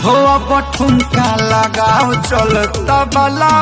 हो अब ठुमका लगाओ चल तबला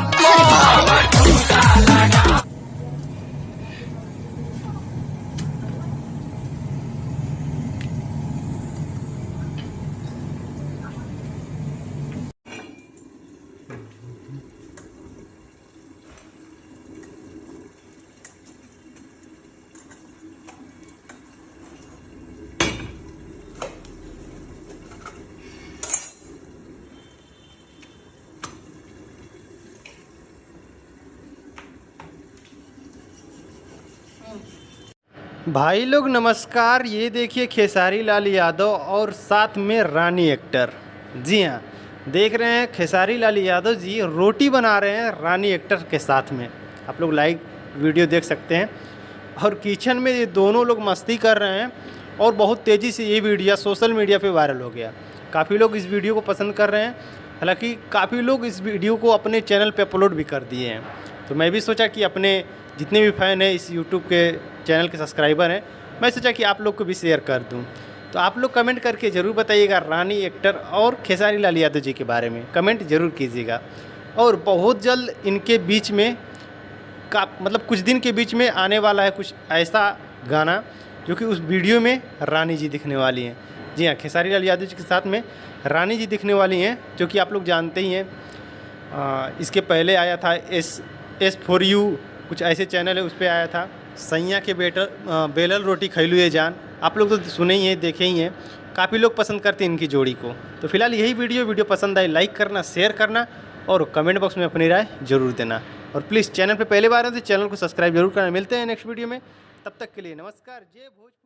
भाई लोग नमस्कार। ये देखिए खेसारी लाल यादव और साथ में रानी एक्टर। जी हाँ, देख रहे हैं खेसारी लाल यादव जी रोटी बना रहे हैं रानी एक्टर के साथ में। आप लोग लाइव वीडियो देख सकते हैं। और किचन में ये दोनों लोग मस्ती कर रहे हैं और बहुत तेज़ी से ये वीडियो सोशल मीडिया पे वायरल हो गया। काफ़ी लोग इस वीडियो को पसंद कर रहे हैं, हालांकि काफ़ी लोग इस वीडियो को अपने चैनल पे अपलोड भी कर दिए हैं। तो मैं भी सोचा कि अपने जितने भी फ़ैन हैं इस यूट्यूब के चैनल के सब्सक्राइबर हैं, मैं सोचा कि आप लोग को भी शेयर कर दूं। तो आप लोग कमेंट करके ज़रूर बताइएगा रानी एक्टर और खेसारी लाल यादव जी के बारे में, कमेंट ज़रूर कीजिएगा। और बहुत जल्द इनके बीच में मतलब कुछ दिन के बीच में आने वाला है कुछ ऐसा गाना जो कि उस वीडियो में रानी जी दिखने वाली हैं। जी हाँ, खेसारी लाल यादव जी के साथ में रानी जी दिखने वाली हैं, जो कि आप लोग जानते ही हैं। इसके पहले आया था एस फॉर यू, कुछ ऐसे चैनल है, उस पर आया था सैया के बेलल रोटी खैलू ये जान। आप लोग तो सुने ही हैं, देखे ही हैं। काफ़ी लोग पसंद करते हैं इनकी जोड़ी को। तो फिलहाल यही वीडियो पसंद आए लाइक करना, शेयर करना और कमेंट बॉक्स में अपनी राय जरूर देना। और प्लीज़ चैनल पे पहले बार है तो चैनल को सब्सक्राइब जरूर करना। मिलते हैं नेक्स्ट वीडियो में, तब तक के लिए नमस्कार। जय भोजपुरी।